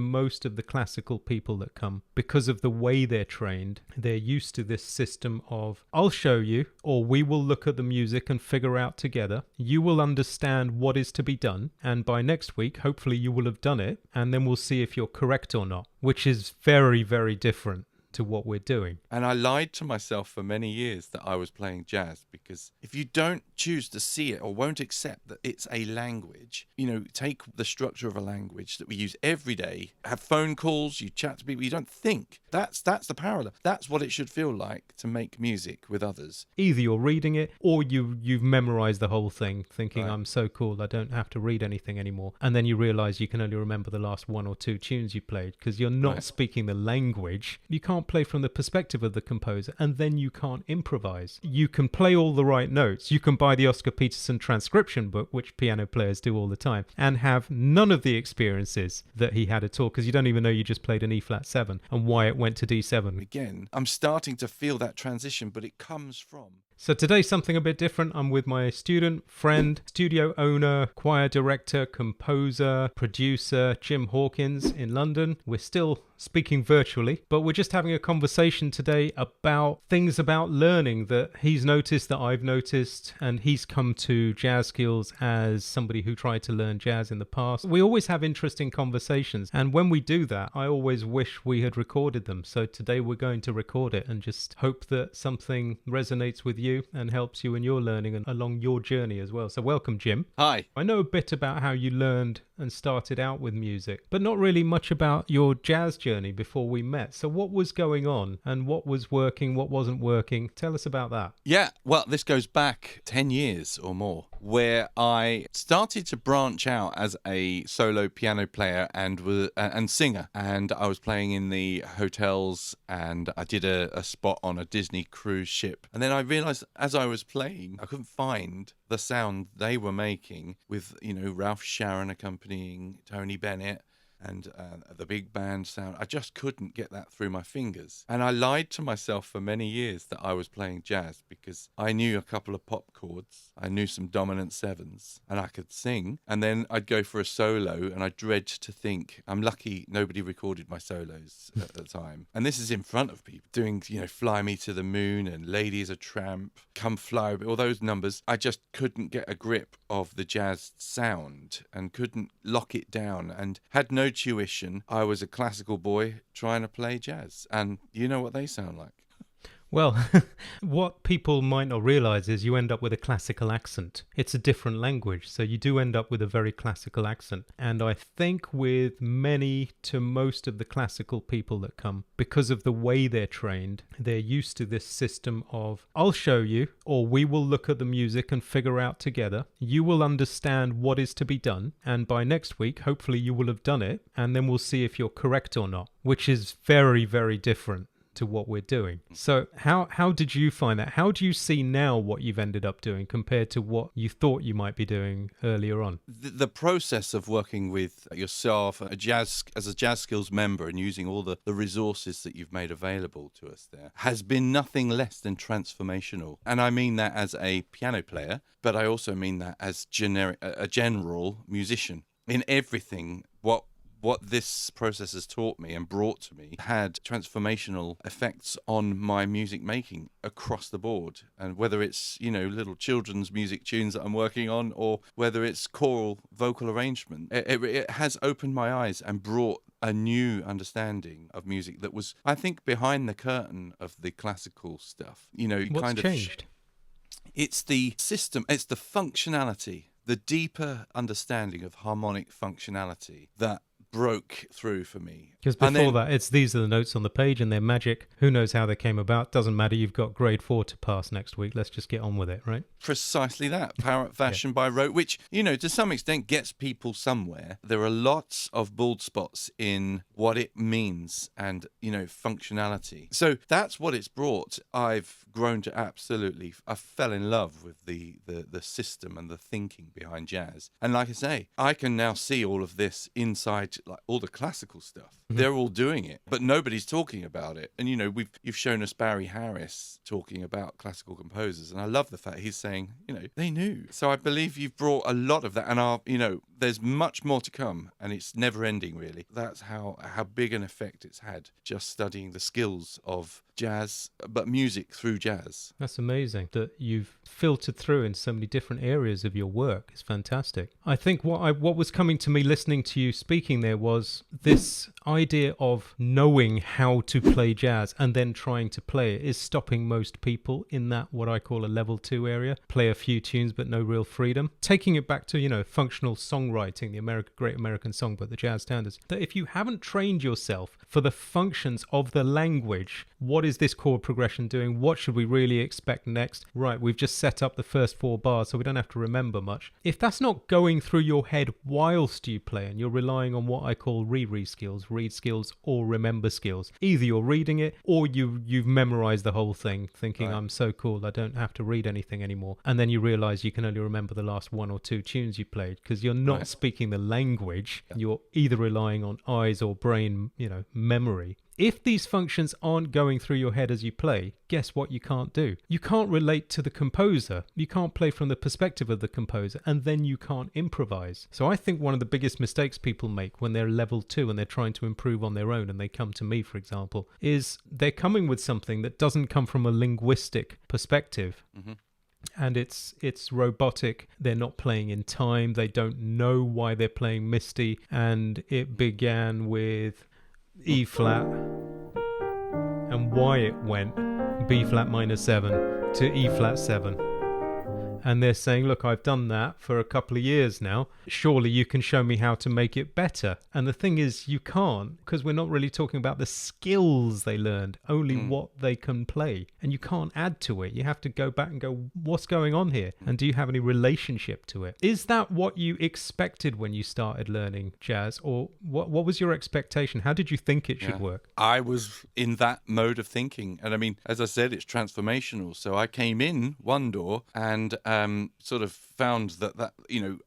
Most of the classical people that come, because of the way they're trained, they're used to this system of, I'll show you, or we will look at the music and figure out together. You will understand what is to be done. And by next week, hopefully you will have done it. And then we'll see if you're correct or not, which is very, very different to what we're doing. And I lied to myself for many years that I was playing jazz, because if you don't choose to see it or won't accept that it's a language, take the structure of a language that we use every day, have phone calls, you chat to people, you don't think. That's the parallel. That's what it should feel like to make music with others. Either you're reading it or you've memorized the whole thing thinking, Right. I'm so cool, I don't have to read anything anymore. And then you realize you can only remember the last one or two tunes you played because you're not Right. speaking the language. You can't play from the perspective of the composer, and then you can't improvise. You can play all the right notes. You can buy the Oscar Peterson transcription book, which piano players do all the time, and have none of the experiences that he had at all, because you don't even know you just played an E flat 7 and why it went to D7. Again, I'm starting to feel that transition, but it comes from... So today, something a bit different. I'm with my student, friend, studio owner, choir director, composer, producer, Jim Hawkins in London. We're still speaking virtually, but we're just having a conversation today about things about learning that he's noticed, that I've noticed, and he's come to Jazz Skills as somebody who tried to learn jazz in the past. We always have interesting conversations, and when we do that, I always wish we had recorded them. So today we're going to record it and just hope that something resonates with you and helps you in your learning and along your journey as well. So welcome, Jim. Hi. I know a bit about how you learned and started out with music, but not really much about your jazz journey before we met. So what was going on and what was working, what wasn't working? Tell us about that. Yeah, well, this goes back 10 years or more, where I started to branch out as a solo piano player and singer. And I was playing in the hotels, and I did a spot on a Disney cruise ship. And then I realized as I was playing, I couldn't find the sound they were making with, Ralph Sharon accompanying Tony Bennett and the big band sound. I just couldn't get that through my fingers. And I lied to myself for many years that I was playing jazz, because I knew a couple of pop chords, I knew some dominant sevens, and I could sing. And then I'd go for a solo, and I dread to think, I'm lucky nobody recorded my solos at the time. And this is in front of people, doing, Fly Me to the Moon and Lady is a Tramp, Come Fly, all those numbers. I just couldn't get a grip of the jazz sound and couldn't lock it down, and had no tuition. I was a classical boy trying to play jazz, and you know what they sound like. Well, what people might not realize is you end up with a classical accent. It's a different language, so you do end up with a very classical accent. And I think with many to most of the classical people that come, because of the way they're trained, they're used to this system of, I'll show you, or we will look at the music and figure out together. You will understand what is to be done. And by next week, hopefully you will have done it. And then we'll see if you're correct or not, which is very, very different to what we're doing. So how did you find that? How do you see now what you've ended up doing compared to what you thought you might be doing earlier on? The process of working with yourself as a Jazz Skills member and using all the resources that you've made available to us there has been nothing less than transformational. And I mean that as a piano player, but I also mean that as a general musician. In everything, what this process has taught me and brought to me had transformational effects on my music making across the board. And whether it's, little children's music tunes that I'm working on, or whether it's choral vocal arrangement, it has opened my eyes and brought a new understanding of music that was, I think, behind the curtain of the classical stuff. What's changed? It's the system, it's the functionality, the deeper understanding of harmonic functionality that broke through for me. Because before that, these are the notes on the page and they're magic. Who knows how they came about? Doesn't matter. You've got grade 4 to pass next week. Let's just get on with it, right? Precisely that. Parrot fashion by rote, which, to some extent gets people somewhere. There are lots of bald spots in what it means and, functionality. So that's what it's brought. I've grown to I fell in love with the system and the thinking behind jazz. And like I say, I can now see all of this inside, like all the classical stuff. They're all doing it, but nobody's talking about it. And, you've shown us Barry Harris talking about classical composers. And I love the fact he's saying, they knew. So I believe you've brought a lot of that, and there's much more to come, and it's never ending, really. That's how big an effect it's had, just studying the skills of jazz, but music through jazz. That's amazing that you've filtered through in so many different areas of your work. It's fantastic. I think what was coming to me listening to you speaking there was this idea of knowing how to play jazz and then trying to play it is stopping most people in that what I call a level 2 area. Play a few tunes but no real freedom. Taking it back to, functional songwriting, the Great American Songbook, the jazz standards, that if you haven't trained yourself for the functions of the language, what is this chord progression doing? What should we really expect next? Right, we've just set up the first 4 bars so we don't have to remember much. If that's not going through your head whilst you play and you're relying on what I call read skills or remember skills, either you're reading it or you've memorized the whole thing thinking, right, I'm so cool I don't have to read anything anymore, and then you realize you can only remember the last 1 or 2 tunes you played because you're not speaking the language. You're either relying on eyes or brain memory. If these functions aren't going through your head as you play, guess what you can't do? You can't relate to the composer. You can't play from the perspective of the composer, and then you can't improvise. So I think one of the biggest mistakes people make when they're level 2 and they're trying to improve on their own and they come to me, for example, is they're coming with something that doesn't come from a linguistic perspective. Mm-hmm. And it's robotic. They're not playing in time. They don't know why they're playing Misty. And it began with E flat, and why it went B flat minor 7 to E flat 7. And they're saying, look, I've done that for a couple of years now. Surely you can show me how to make it better. And the thing is, you can't, because we're not really talking about the skills they learned, only what they can play. And you can't add to it. You have to go back and go, what's going on here? And do you have any relationship to it? Is that what you expected when you started learning jazz? Or what was your expectation? How did you think it should work? I was in that mode of thinking. And I mean, as I said, it's transformational. So I came in one door and sort of found that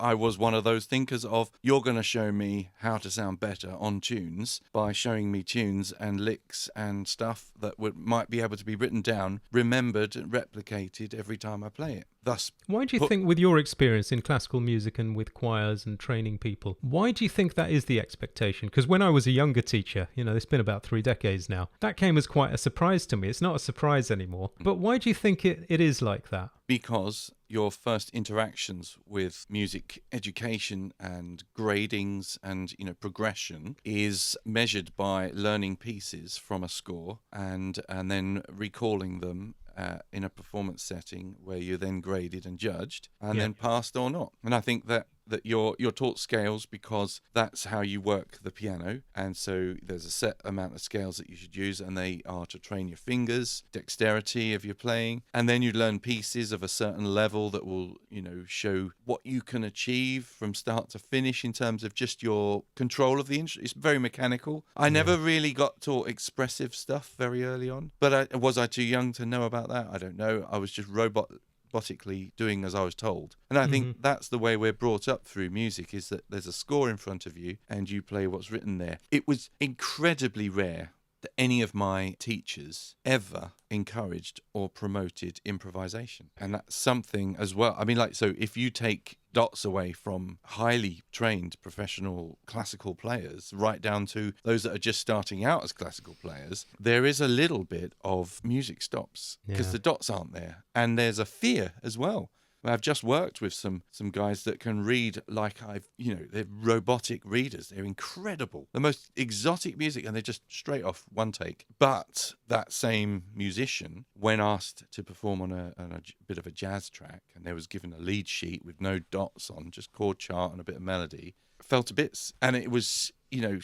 I was one of those thinkers of, you're going to show me how to sound better on tunes by showing me tunes and licks and stuff that might be able to be written down, remembered and replicated every time I play it. Thus, why do you think, with your experience in classical music and with choirs and training people, why do you think that is the expectation? Because when I was a younger teacher, it's been about 3 decades now, that came as quite a surprise to me. It's not a surprise anymore. But why do you think it is like that? Because your first interactions with music education and gradings and progression is measured by learning pieces from a score and then recalling them in a performance setting where you're then graded and judged and then passed or not. And I think that you're taught scales because that's how you work the piano, and so there's a set amount of scales that you should use, and they are to train your fingers, dexterity of your playing, and then you learn pieces of a certain level that will show what you can achieve from start to finish in terms of just your control of the instrument. It's very mechanical. I never really got taught expressive stuff very early on, but was I too young to know about that? I don't know. I was just robotically doing as I was told. And I think that's the way we're brought up through music, is that there's a score in front of you and you play what's written there. It was incredibly rare that any of my teachers ever encouraged or promoted improvisation. And that's something as well. I mean, so if you take dots away from highly trained professional classical players right down to those that are just starting out as classical players, there is a little bit of music stops because the dots aren't there. And there's a fear as well. I've just worked with some guys that can read like they're robotic readers. They're incredible. The most exotic music, and they're just straight off one take. But that same musician, when asked to perform on a bit of a jazz track, and there was given a lead sheet with no dots on, just chord chart and a bit of melody, fell to bits. And it was,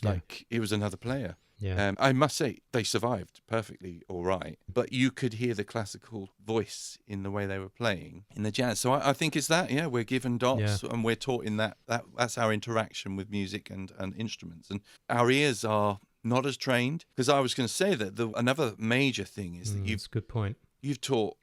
like it was another player. Yeah. I must say, they survived perfectly all right, but you could hear the classical voice in the way they were playing in the jazz. So I think it's that, we're given dots and we're taught in that's our interaction with music and instruments. And our ears are not as trained. Because I was going to say that another major thing is that That's a good point. you've taught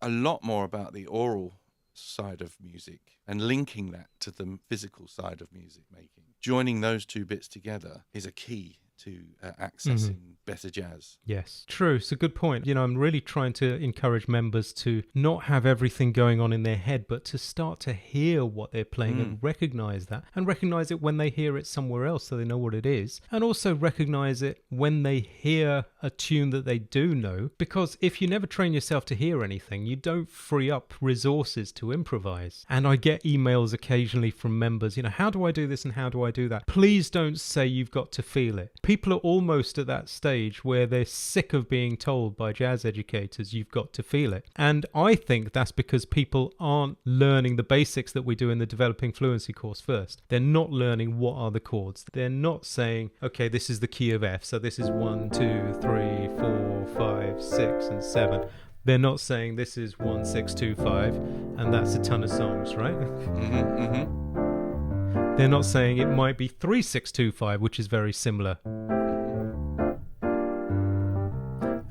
a lot more about the oral side of music and linking that to the physical side of music making. Joining those two bits together is a key to accessing better jazz. Yes, true. It's a good point. I'm really trying to encourage members to not have everything going on in their head, but to start to hear what they're playing and recognize that, and recognize it when they hear it somewhere else so they know what it is, and also recognize it when they hear a tune that they do know, because if you never train yourself to hear anything, you don't free up resources to improvise. And I get emails occasionally from members, how do I do this and how do I do that? Please don't say you've got to feel it. People are almost at that stage where they're sick of being told by jazz educators, you've got to feel it. And I think that's because people aren't learning the basics that we do in the Developing Fluency course first. They're not learning what are the chords. They're not saying, okay, this is the key of F, so this is 1, 2, 3, 4, 5, 6, and 7. They're not saying this is 1, 6, 2, 5, and that's a ton of songs, right? They're not saying it might be 3, 6, 2, 5, which is very similar.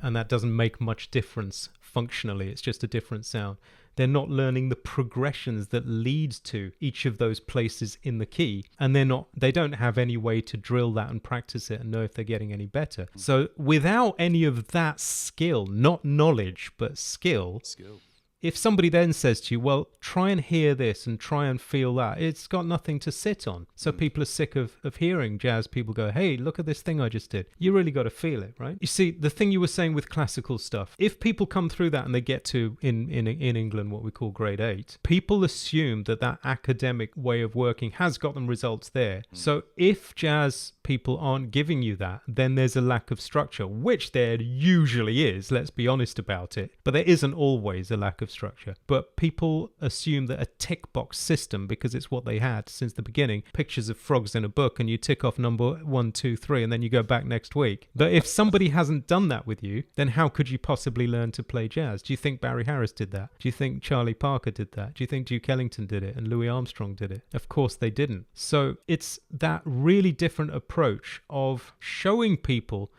And that doesn't make much difference functionally. It's just a different sound. They're not learning the progressions that leads to each of those places in the key. And they don't have any way to drill that and practice it and know if they're getting any better. So without any of that skill, not knowledge, but skill. If somebody then says to you, well, try and hear this and try and feel that, it's got nothing to sit on. So people are sick of hearing jazz people go, hey, look at this thing I just did. You really got to feel it, right? You see, the thing you were saying with classical stuff, if people come through that and they get to, in England, what we call grade 8, people assume that academic way of working has got them results there. So if jazz people aren't giving you that, then there's a lack of structure, which there usually is, let's be honest about it. But there isn't always a lack of structure. But people assume that a tick box system, because it's what they had since the beginning, pictures of frogs in a book, and you tick off number 1, 2, 3, and then you go back next week. But if somebody hasn't done that with you, then how could you possibly learn to play jazz? Do you think Barry Harris did that? Do you think Charlie Parker did that? Do you think Duke Ellington did it and Louis Armstrong did it? Of course they didn't. So it's that really different approach of showing people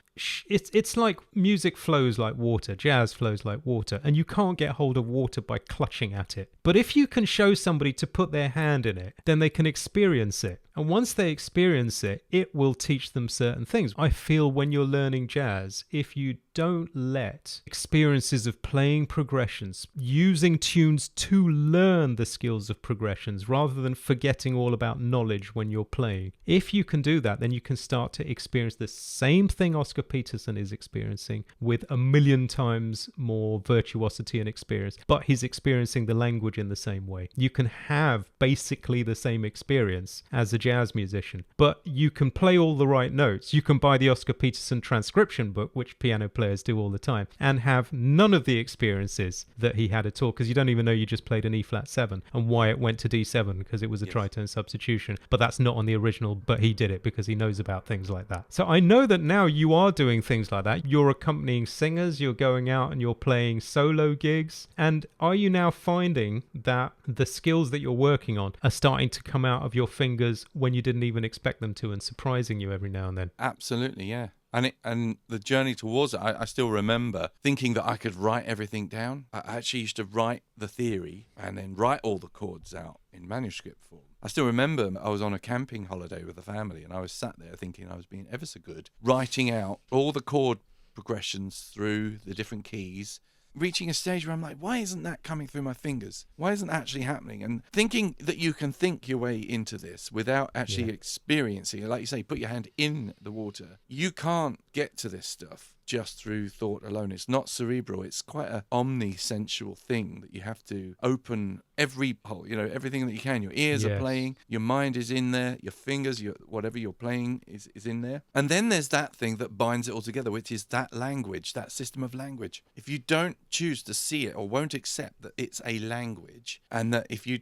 it's like music flows like water, jazz flows like water, and you can't get hold of water by clutching at it. But if you can show somebody to put their hand in it, then they can experience it. And once they experience it, it will teach them certain things. I feel when you're learning jazz, if you don't let experiences of playing progressions, using tunes to learn the skills of progressions rather than forgetting all about knowledge when you're playing, if you can do that, then you can start to experience the same thing Oscar Peterson is experiencing with 1,000,000 times more virtuosity and experience, but he's experiencing the language in the same way. You can have basically the same experience as a jazz musician, but you can play all the right notes. You can buy the Oscar Peterson transcription book, which piano players do all the time, and have none of the experiences that he had at all, because you don't even know you just played an E flat 7 and why it went to D7, because it was a tritone substitution. But that's not on the original, but he did it because he knows about things like that. So I know that now you are doing things like that. You're accompanying singers, you're going out and you're playing solo gigs. And are you now finding that the skills that you're working on are starting to come out of your fingers when you didn't even expect them to, and surprising you every now and then? Absolutely, yeah. And the journey towards it, I still remember thinking that I could write everything down. I actually used to write the theory and then write all the chords out in manuscript form. I still remember I was on a camping holiday with the family, and I was sat there thinking I was being ever so good, writing out all the chord progressions through the different keys, reaching a stage where I'm like, why isn't that coming through my fingers? Why isn't it actually happening? And thinking that you can think your way into this without actually experiencing it. Like you say, put your hand in the water. You can't get to this stuff just through thought alone. It's not cerebral. It's quite an omnisensual thing that you have to open every hole, everything that you can. Your ears are playing, your mind is in there, your fingers, whatever you're playing is in there. And then there's that thing that binds it all together, which is that language, that system of language. If you don't choose to see it or won't accept that it's a language, and that if you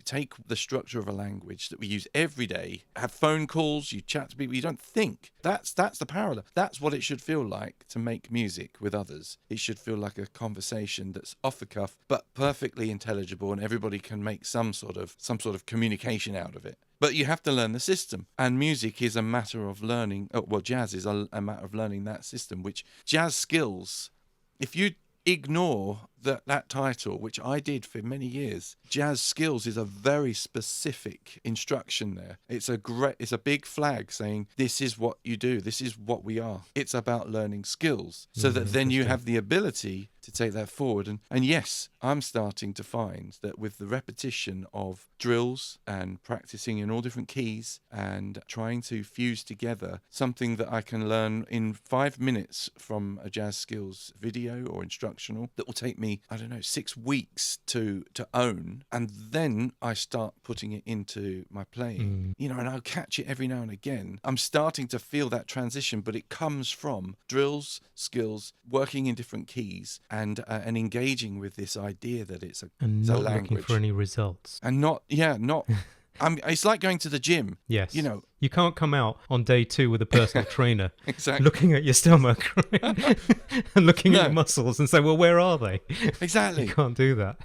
take the structure of a language that we use every day, have phone calls, you chat to people, you don't think. That's the parallel. That that's what it should feel like to make music with others. It should feel like a conversation that's off the cuff but perfectly intelligible, and everybody can make some sort of communication out of it. But you have to learn the system, and music is a matter of learning. Jazz is a matter of learning that system, which jazz skills, if you ignore that title, which I did for many years, jazz skills is a very specific instruction there. It's a big flag saying this is what you do, this is what we are. It's about learning skills so that then you have the ability to take that forward. And yes, I'm starting to find that with the repetition of drills and practicing in all different keys and trying to fuse together something that I can learn in 5 minutes from a jazz skills video or instructional that will take me, I don't know, 6 weeks to own, and then I start putting it into my playing, and I'll catch it every now and again. I'm starting to feel that transition, but it comes from drills, skills, working in different keys, and engaging with this idea that it's a not language. Looking for any results, and not. It's like going to the gym. Yes. You can't come out on day 2 with a personal trainer exactly looking at your stomach, right? And looking at your muscles and say, well, where are they? Exactly. You can't do that.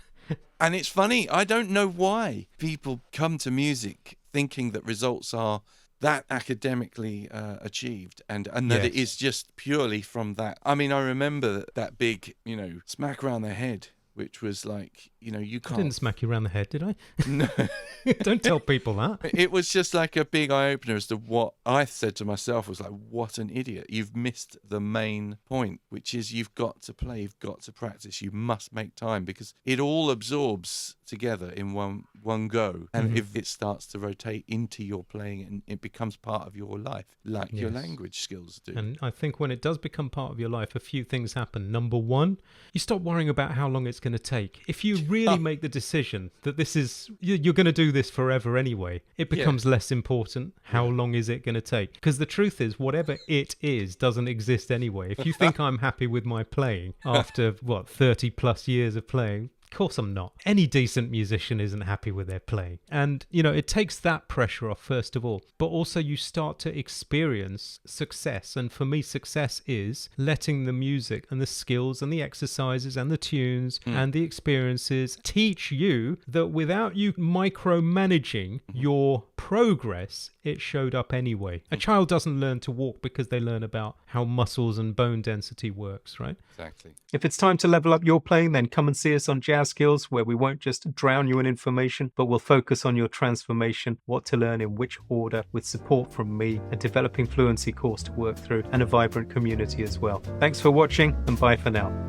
And it's funny, I don't know why people come to music thinking that results are that academically achieved and that it is just purely from that. I mean, I remember that big, smack around the head, which was like, you can't... I didn't smack you around the head, did I? No. Don't tell people that. It was just like a big eye-opener as to what I said to myself was like, what an idiot. You've missed the main point, which is you've got to play, you've got to practice, you must make time, because it all absorbs together in one go. And if it starts to rotate into your playing, and it becomes part of your life, like your language skills do. And I think when it does become part of your life, a few things happen. Number one, you stop worrying about how long it's going to take. If you really make the decision that you're going to do this forever anyway, it becomes less important. How long is it going to take? Because the truth is, whatever it is doesn't exist anyway. If you think I'm happy with my playing after 30 plus years of playing, of course I'm not. Any decent musician isn't happy with their playing. And, it takes that pressure off, first of all. But also you start to experience success. And for me, success is letting the music and the skills and the exercises and the tunes and the experiences teach you that without you micromanaging your progress, it showed up anyway. A child doesn't learn to walk because they learn about how muscles and bone density works, right? Exactly. If it's time to level up your playing, then come and see us on Jazz Skills, where we won't just drown you in information, but we'll focus on your transformation, what to learn in which order, with support from me, a developing fluency course to work through, and a vibrant community as well. Thanks for watching, and bye for now.